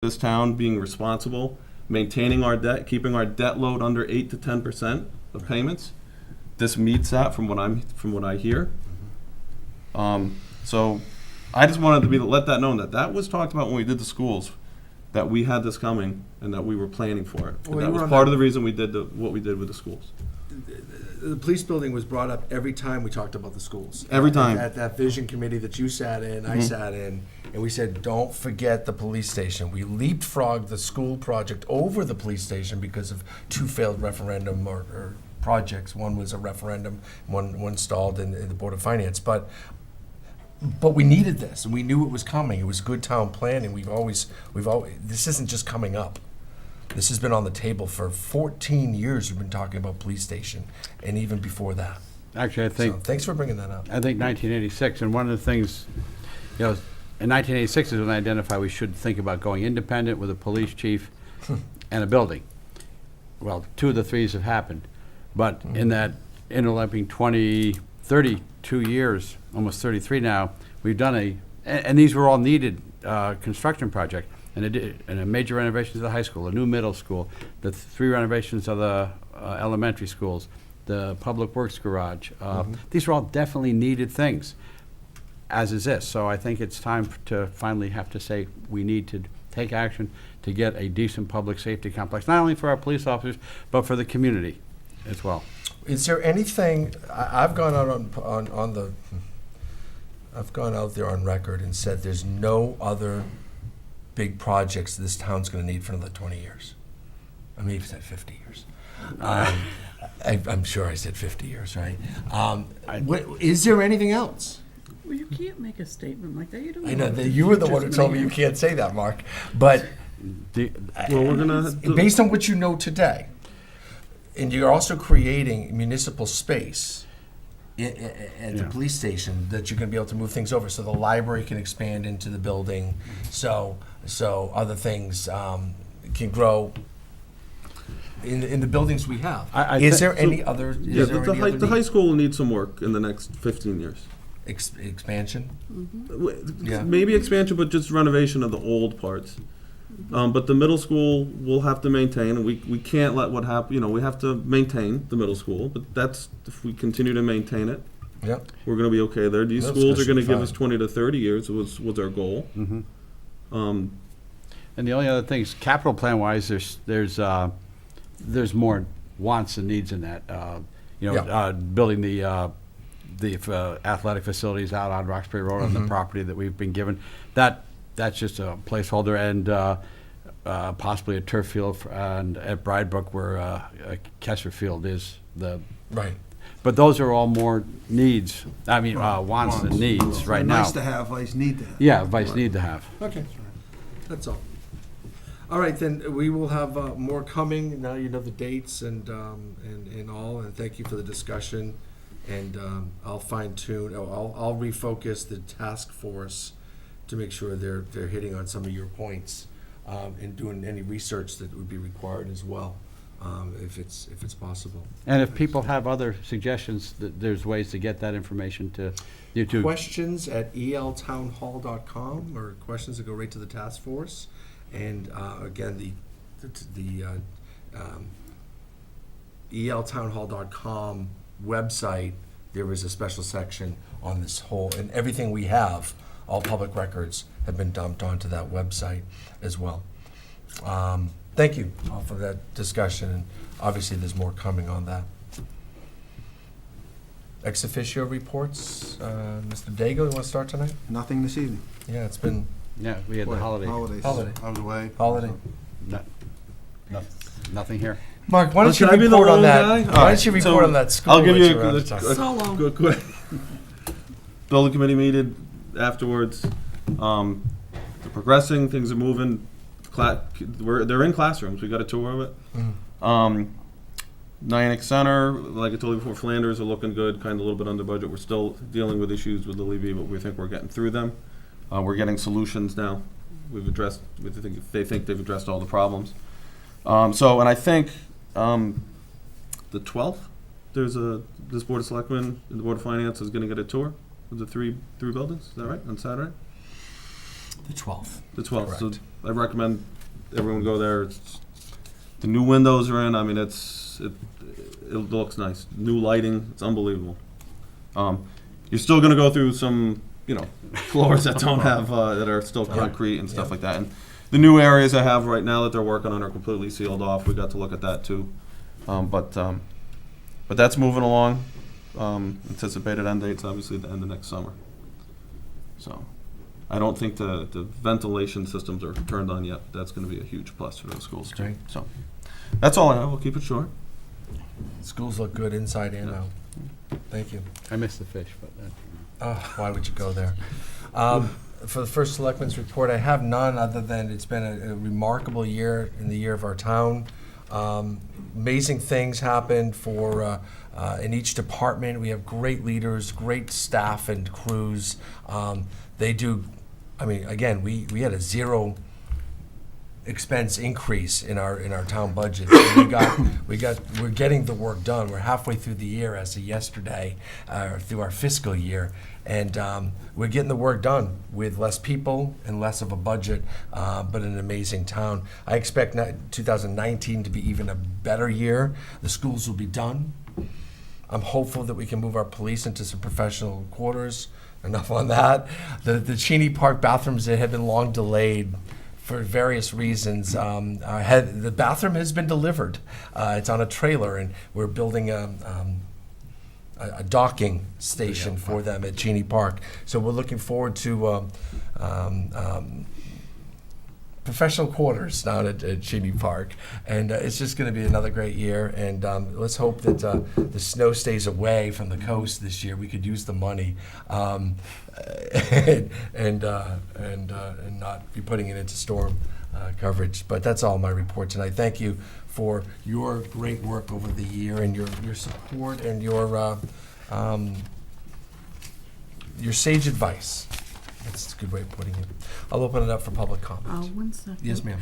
this town being responsible, maintaining our debt, keeping our debt load under 8 to 10% of payments. This meets that from what I hear. So I just wanted to let that known that was talked about when we did the schools, that we had this coming and that we were planning for it. And that was part of the reason we did what we did with the schools. The police building was brought up every time we talked about the schools. Every time. At that vision committee that you sat in, I sat in, and we said, don't forget the police station. We leapfrogged the school project over the police station because of two failed referendum or projects. One was a referendum, one stalled in the Board of Finance. But we needed this, and we knew it was coming. It was good town planning. We've always, this isn't just coming up. This has been on the table for 14 years. We've been talking about police station, and even before that. Actually, I think. So, thanks for bringing that up. I think 1986, and one of the things, in 1986 is when I identified we should think about going independent with a police chief and a building. Well, two of the threes have happened, but in that interlapping 32 years, almost 33 now, we've done and these were all needed construction projects. And a major renovations of the high school, a new middle school, the 3 renovations of the elementary schools, the public works garage. These are all definitely needed things, as is this. So I think it's time to finally have to say we need to take action to get a decent public safety complex, not only for our police officers, but for the community as well. Is there anything, I've gone out I've gone out there on record and said there's no other big projects this town's going to need for another 20 years. I mean, you said 50 years. I'm sure I said 50 years, right? Is there anything else? Well, you can't make a statement like that. You don't. I know that you were the one who told me you can't say that, Mark. But Well, we're gonna based on what you know today, and you're also creating municipal space at the police station that you're going to be able to move things over, so the library can expand into the building, so other things can grow in the buildings we have. Is there any other? Yeah, the high school will need some work in the next 15 years. Expansion? Yeah. Maybe expansion, but just renovation of the old parts. But the middle school we'll have to maintain, and we can't let what happen. We have to maintain the middle school, but that's if we continue to maintain it. Yep. We're going to be okay there. These Middle schools school are going to should be give us 20 to 30 years was our goal. And the only other thing is, capital plan wise, there's more wants and needs in that. Building the athletic facilities out on Roxbury Road on the property that we've been given. That's just a placeholder, and possibly a turf field and at Bridebrook where Kessler Field is the Right. But those are all more needs. I mean, wants and needs right now. Nice to have, vice need to have. Yeah, vice need to have. Okay. That's all. All right, then we will have more coming. Now you know the dates and all. And thank you for the discussion. And I'll fine tune. I'll refocus the task force to make sure they're hitting on some of your points, and doing any research that would be required as well, if it's possible. And if people have other suggestions, there's ways to get that information to you too. Questions at eltownhall.com, or questions that go right to the task force. And again, the eltownhall.com website, there is a special section on this whole, and everything we have, all public records have been dumped onto that website as well. Thank you all for that discussion, and obviously there's more coming on that. Ex officio reports, Mr. Dago, you want to start tonight? Nothing this evening. Yeah, it's been Yeah, we had the holiday. Holidays. Holiday. I was away. holiday. Nothing here. Mark, why don't you Should I be the report on long that? guy? Why All right, don't you report so on that school? I'll give that you you're out of town? So long. quick. Building committee meeted afterwards. They're progressing. Things are moving. They're in classrooms. We got a tour of it. Nyack Center, like I told you before, Flanders are looking good. Kind of a little bit under budget. We're still dealing with issues with Lily V, but we think we're getting through them. We're getting solutions now. They think they've addressed all the problems. And I think the 12th, this Board of Selectmen and the Board of Finance is going to get a tour of the three buildings. Is that right? On Saturday? The 12th. The 12th. So Correct. I recommend everyone go there. The new windows are in. I mean, it looks nice. New lighting. It's unbelievable. You're still going to go through some, floors that don't have, that are still concrete and stuff like that. And the new areas I have right now that they're working on are completely sealed off. We got to look at that too. But that's moving along. Anticipated end date's obviously the end of next summer. So I don't think the ventilation systems are turned on yet. That's going to be a huge plus for those schools too. Great. So that's all I have. We'll keep it short. Schools look good inside and out. Thank you. I missed the fish, but that. Oh, why would you go there? For the first Selectmen's report, I have none other than it's been a remarkable year in the year of our town. Amazing things happened in each department. We have great leaders, great staff and crews. They do, again, we had a zero expense increase in our town budget. So we're getting the work done. We're halfway through the year as of yesterday, through our fiscal year, and we're getting the work done with less people and less of a budget, but an amazing town. I expect 2019 to be even a better year. The schools will be done. I'm hopeful that we can move our police into some professional quarters. Enough on that. The Cheney Park bathrooms that have been long delayed for various reasons. The bathroom has been delivered. It's on a trailer, and we're building a docking station for them at Cheney Park. So we're looking forward to professional quarters down at Cheney Park, and it's just going to be another great year. And let's hope that the snow stays away from the coast this year. We could use the money, and not be putting it into storm coverage. But that's all my report tonight. Thank you for your great work over the year and your support and your sage advice. That's a good way of putting it. I'll open it up for public comment. 1 second. Yes, ma'am.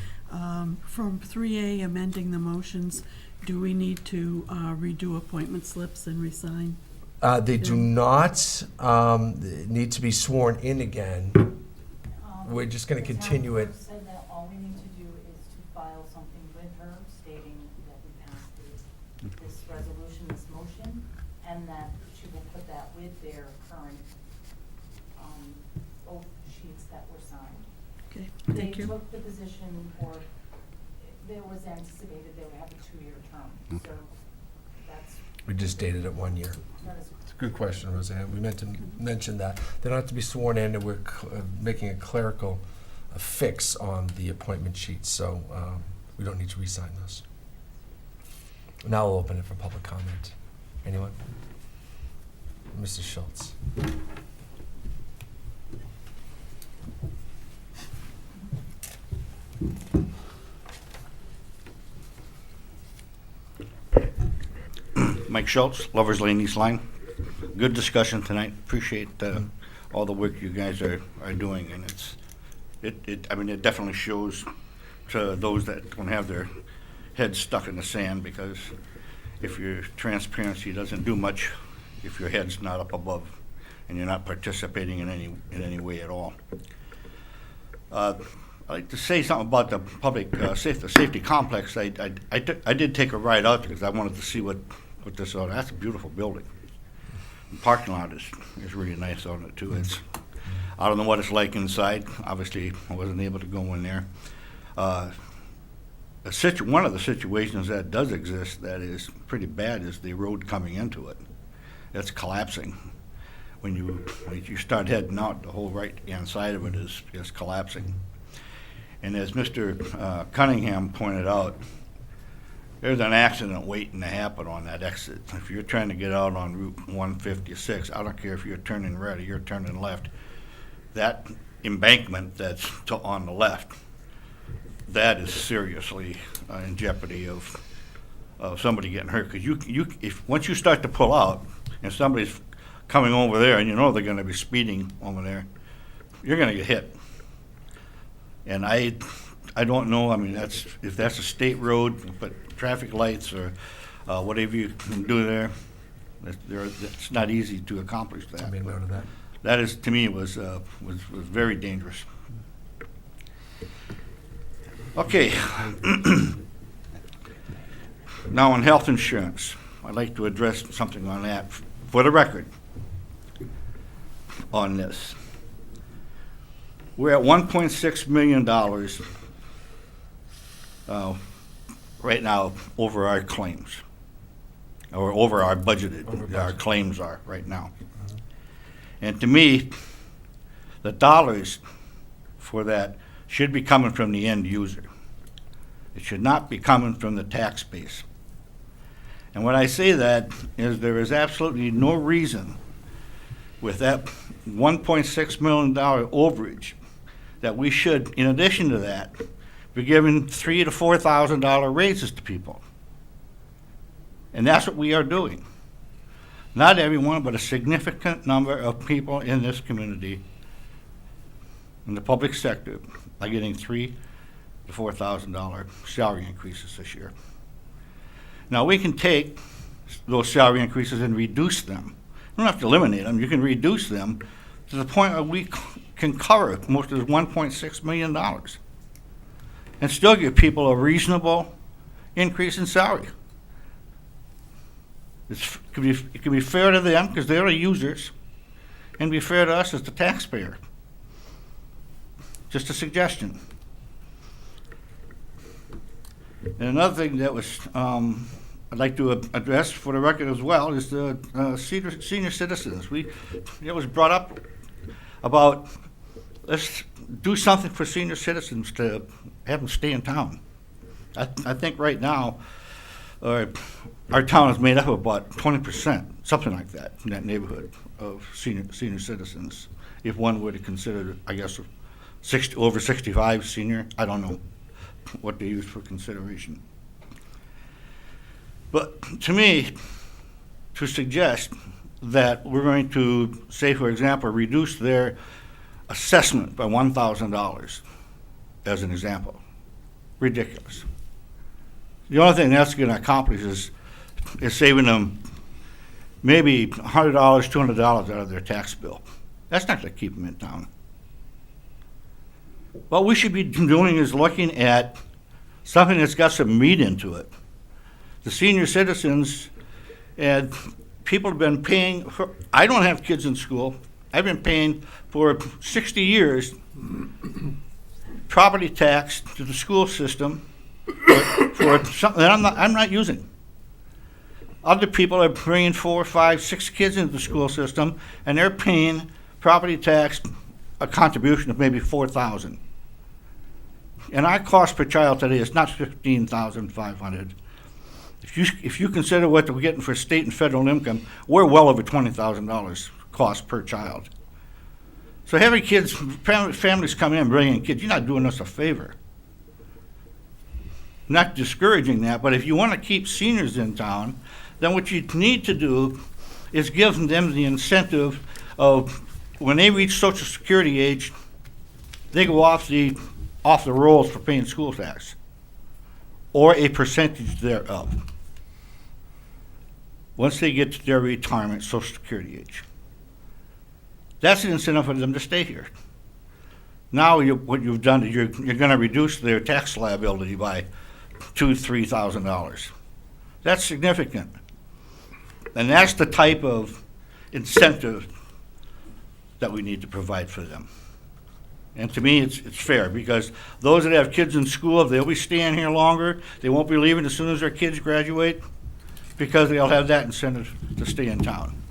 From 3A, amending the motions, do we need to redo appointment slips and resign? They do not need to be sworn in again. We're just going to continue it. The town clerk said that all we need to do is to file something with her stating that we passed this resolution, this motion, and that she will put that with their current oath sheets that were signed. Okay, They thank you. took the position, or there was anticipated they would have a 2-year term, so that's. We just dated it 1 year. That is It's a good question, Roseanne. We meant to mention that. They don't have to be sworn in, and we're making a clerical fix on the appointment sheets, so we don't need to re-sign those. Now I'll open it for public comment. Anyone? Mrs. Schultz. Mike Schultz, Lovers Lane, East Lyme. Good discussion tonight. Appreciate all the work you guys are doing, and it definitely shows to those that don't have their heads stuck in the sand, because if your transparency doesn't do much, if your head's not up above and you're not participating in any way at all. I'd like to say something about the public safety complex. I did take a ride out because I wanted to see what this is. That's a beautiful building. The parking lot is really nice on it too. I don't know what it's like inside. Obviously, I wasn't able to go in there. One of the situations that does exist that is pretty bad is the road coming into it. It's collapsing. When you start heading out, the whole right-hand side of it is collapsing. And as Mr. Cunningham pointed out, there's an accident waiting to happen on that exit. If you're trying to get out on Route 156, I don't care if you're turning right or you're turning left, that embankment that's on the left, that is seriously in jeopardy of somebody getting hurt. Because if once you start to pull out and somebody's coming over there and you know they're going to be speeding over there, you're going to get hit. And I don't know. I mean, if that's a state road, but traffic lights or whatever you can do there, it's not easy to accomplish that. I made note of that. That is, to me, was very dangerous. Okay. Now on health insurance, I'd like to address something on that for the record on this. We're at $1.6 million right now over our claims, or over our budgeted, our claims are right now. And to me, the dollars for that should be coming from the end user. It should not be coming from the tax base. And when I say that is there is absolutely no reason with that $1.6 million overage that we should, in addition to that, be giving $3,000 to $4,000 raises to people. And that's what we are doing. Not everyone, but a significant number of people in this community, in the public sector, are getting $3,000 to $4,000 salary increases this year. Now, we can take those salary increases and reduce them. You don't have to eliminate them. You can reduce them to the point where we can cover most of the $1.6 million and still give people a reasonable increase in salary. It can be fair to them because they're the users, and be fair to us as the taxpayer. Just a suggestion. And another thing that was I'd like to address for the record as well is the senior citizens. It was brought up about let's do something for senior citizens to have them stay in town. I think right now our town is made up of about 20%, something like that, in that neighborhood of senior citizens. If one were to consider, I guess, over 65 senior, I don't know what they use for consideration. But to me, to suggest that we're going to, say, for example, reduce their assessment by $1,000, as an example, ridiculous. The only thing that's going to accomplish is saving them maybe $100, $200 out of their tax bill. That's not going to keep them in town. What we should be doing is looking at something that's got some meat into it. The senior citizens and people have been paying for, I don't have kids in school. I've been paying for 60 years property tax to the school system for something that I'm not using. Other people are bringing 4, 5, 6 kids into the school system, and they're paying property tax, a contribution of maybe $4,000. And our cost per child today is not $15,500. If you consider what we're getting for state and federal income, we're well over $20,000 cost per child. So having kids, families come in bringing kids, you're not doing us a favor. Not discouraging that, but if you want to keep seniors in town, then what you need to do is give them the incentive of when they reach Social Security age, they go off the rolls for paying school tax, or a percentage thereof, once they get to their retirement Social Security age. That's an incentive for them to stay here. Now what you've done is you're going to reduce their tax liability by $2,000 to $3,000. That's significant. And that's the type of incentive that we need to provide for them. And to me, it's fair, because those that have kids in school, they'll be staying here longer. They won't be leaving as soon as their kids graduate, because they'll have that incentive to stay in town.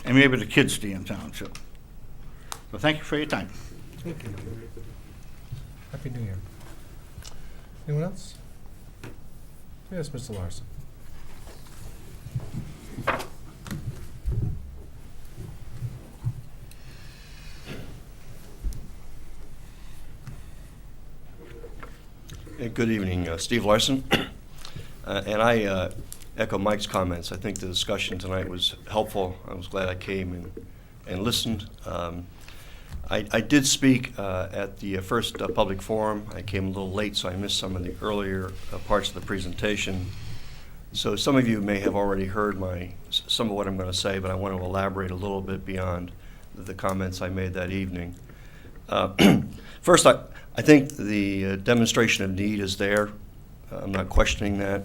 And maybe the kids stay in town too. So thank you for your time. Thank you. Happy New Year. Anyone else? Yes, Mr. Larson. Hey, good evening, Steve Larson. And I echo Mike's comments. I think the discussion tonight was helpful. I was glad I came and listened. I did speak at the first public forum. I came a little late, so I missed some of the earlier parts of the presentation. So some of you may have already heard some of what I'm going to say, but I want to elaborate a little bit beyond the comments I made that evening. First, I think the demonstration of need is there. I'm not questioning that.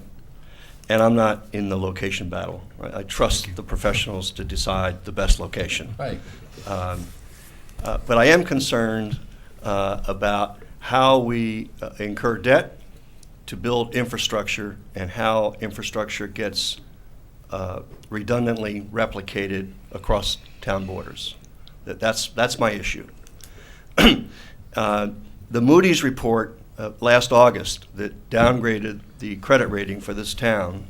And I'm not in the location battle. I trust the professionals to decide the best location. Right. But I am concerned about how we incur debt to build infrastructure and how infrastructure gets redundantly replicated across town borders. That's my issue. The Moody's report last August that downgraded the credit rating for this town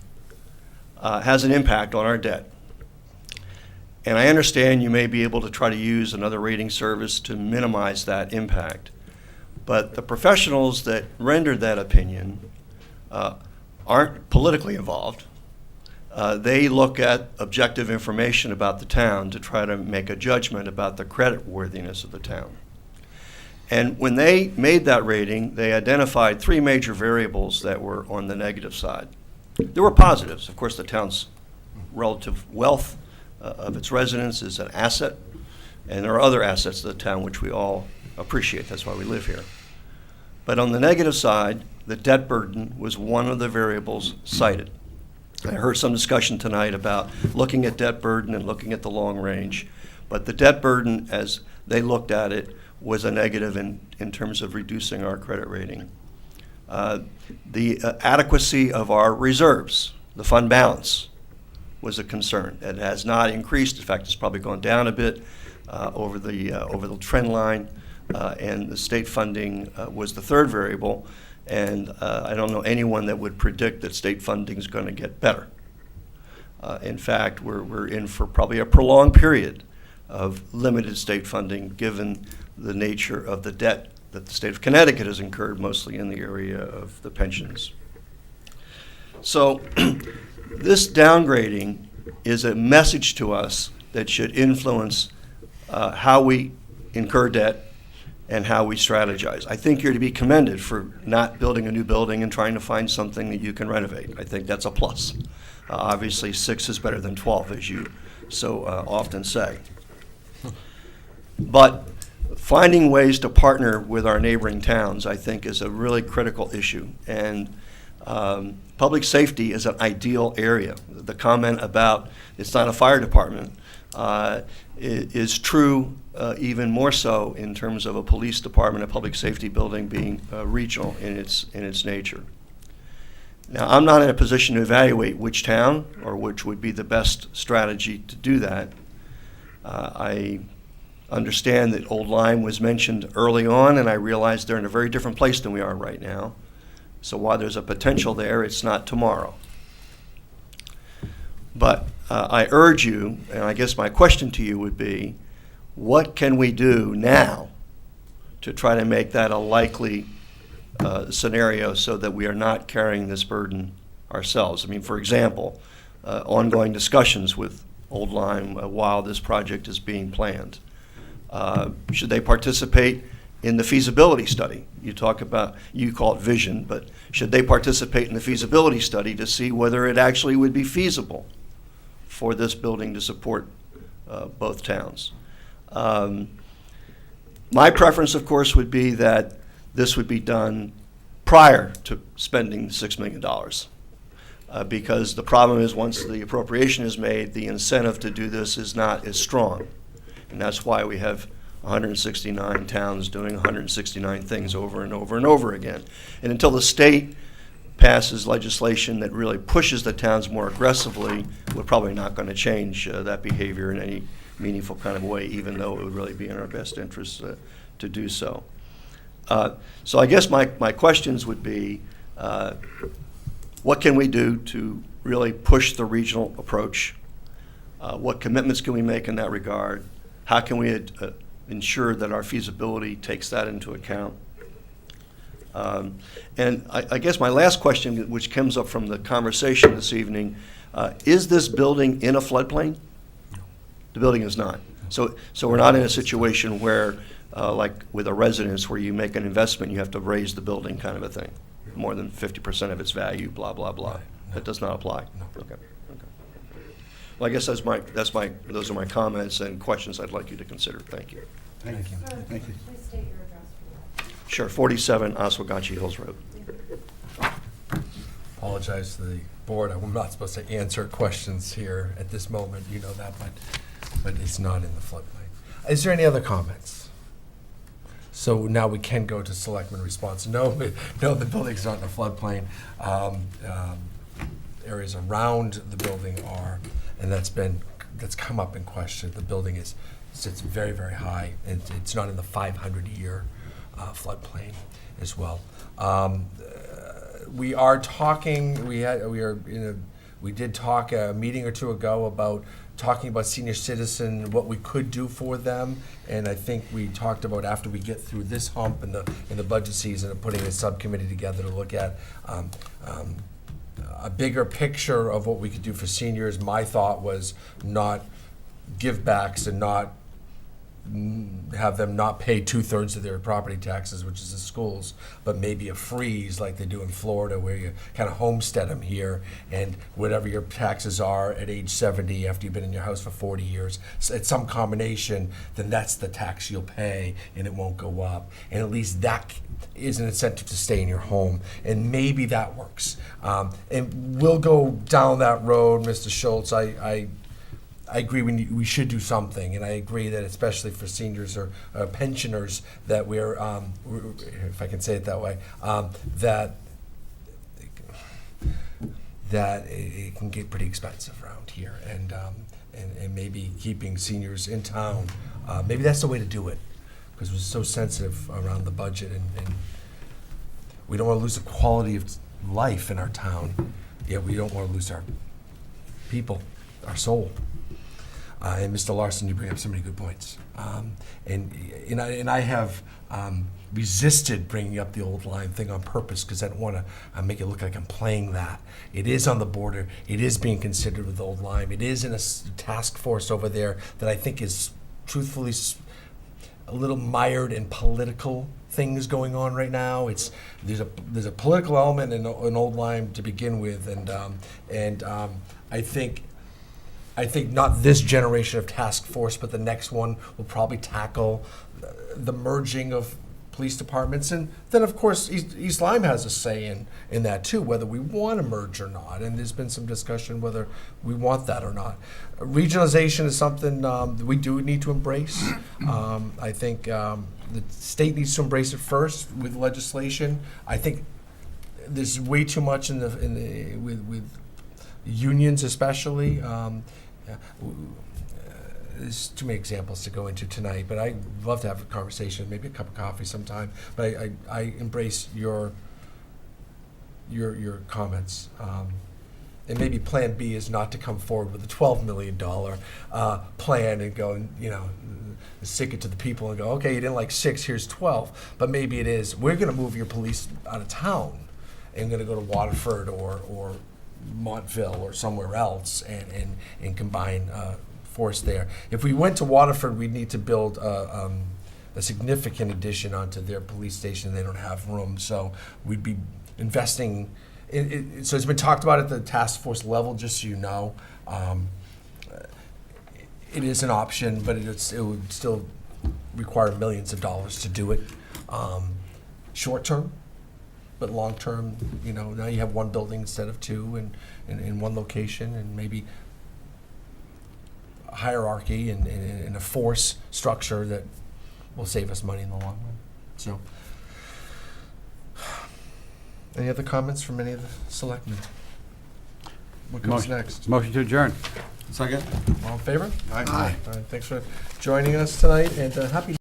has an impact on our debt. And I understand you may be able to try to use another rating service to minimize that impact. But the professionals that rendered that opinion aren't politically involved. They look at objective information about the town to try to make a judgment about the creditworthiness of the town. And when they made that rating, they identified three major variables that were on the negative side. There were positives. Of course, the town's relative wealth of its residents is an asset, and there are other assets of the town which we all appreciate. That's why we live here. But on the negative side, the debt burden was one of the variables cited. I heard some discussion tonight about looking at debt burden and looking at the long range, but the debt burden, as they looked at it, was a negative in terms of reducing our credit rating. The adequacy of our reserves, the fund balance, was a concern. It has not increased. In fact, it's probably gone down a bit over the trend line, and the state funding was the third variable. And I don't know anyone that would predict that state funding is going to get better. In fact, we're in for probably a prolonged period of limited state funding, given the nature of the debt that the state of Connecticut has incurred, mostly in the area of the pensions. So this downgrading is a message to us that should influence how we incur debt and how we strategize. I think you're to be commended for not building a new building and trying to find something that you can renovate. I think that's a plus. Obviously, 6 is better than 12, as you so often say. But finding ways to partner with our neighboring towns, I think, is a really critical issue. And public safety is an ideal area. The comment about it's not a fire department is true even more so in terms of a police department, a public safety building being regional in its nature. Now, I'm not in a position to evaluate which town or which would be the best strategy to do that. I understand that Old Lyme was mentioned early on, and I realize they're in a very different place than we are right now. So while there's a potential there, it's not tomorrow. But I urge you, and I guess my question to you would be, what can we do now to try to make that a likely scenario so that we are not carrying this burden ourselves? I mean, for example, ongoing discussions with Old Lyme while this project is being planned. Should they participate in the feasibility study? You call it vision, but should they participate in the feasibility study to see whether it actually would be feasible for this building to support both towns? My preference, of course, would be that this would be done prior to spending $6 million. Because the problem is once the appropriation is made, the incentive to do this is not as strong. And that's why we have 169 towns doing 169 things over and over and over again. And until the state passes legislation that really pushes the towns more aggressively, we're probably not going to change that behavior in any meaningful kind of way, even though it would really be in our best interest to do so. So I guess my questions would be, what can we do to really push the regional approach? What commitments can we make in that regard? How can we ensure that our feasibility takes that into account? And I guess my last question, which comes up from the conversation this evening, is this building in a floodplain? The building is not. So we're not in a situation where, like with a residence, where you make an investment, you have to raise the building kind of a thing. More than 50% of its value, blah, blah, blah. That does not apply. Okay. Well, I guess those are my comments and questions I'd like you to consider. Thank you. Thank you. Sir, Thank you. please state your address for Sure, 47 Oswegatchie Hills Road. Apologize to the board, I'm not supposed to answer questions here at this moment, you know that, but it's not in the floodplain. Is there any other comments? So now we can go to selectmen response. No, the building's not in a floodplain. Areas around the building are, and that's come up in question. The building sits very, very high, and it's not in the 500-year floodplain as well. We are talking. We did talk a meeting or two ago about talking about senior citizen, what we could do for them, and I think we talked about after we get through this hump in the budget season, of putting a subcommittee together to look at a bigger picture of what we could do for seniors. My thought was not give backs and not have them not pay 2/3 of their property taxes, which is the schools, but maybe a freeze like they do in Florida, where you kind of homestead them here, and whatever your taxes are at age 70 after you've been in your house for 40 years, at some combination, then that's the tax you'll pay, and it won't go up. And at least that is an incentive to stay in your home, and maybe that works. And we'll go down that road, Mr. Schultz. I agree we should do something, and I agree that especially for seniors or pensioners that we're, if I can say it that way, that it can get pretty expensive around here, and maybe keeping seniors in town, maybe that's the way to do it, because we're so sensitive around the budget, and we don't want to lose the quality of life in our town, yet we don't want to lose our people, our soul. And Mr. Larson, you bring up so many good points. And I have resisted bringing up the old Lyme thing on purpose, because I don't want to make it look like I'm playing that. It is on the border. It is being considered with old Lyme. It is in a task force over there that I think is truthfully a little mired in political things going on right now. There's a political element in old Lyme to begin with, and I think not this generation of task force, but the next one will probably tackle the merging of police departments. And then, of course, East Lyme has a say in that, too, whether we want to merge or not. And there's been some discussion whether we want that or not. Regionalization is something that we do need to embrace. I think the state needs to embrace it first with legislation. I think there's way too much with unions, especially. There's too many examples to go into tonight, but I'd love to have a conversation, maybe a cup of coffee sometime. But I embrace your comments. And maybe Plan B is not to come forward with a $12 million plan and go and, stick it to the people and go, okay, you didn't like 6, here's 12. But maybe it is, we're going to move your police out of town and going to go to Waterford or Montville or somewhere else and combine force there. If we went to Waterford, we'd need to build a significant addition onto their police station. They don't have room, so we'd be investing. So it's been talked about at the task force level, just so you know. It is an option, but it would still require millions of dollars to do it. Short term. But long term, now you have one building instead of two, and in one location, and maybe a hierarchy and a force structure that will save us money in the long run. So, any other comments from any of the selectmen? What comes next? Motion to adjourn. Second? All in favor? Aye. All right, thanks for joining us tonight, and happy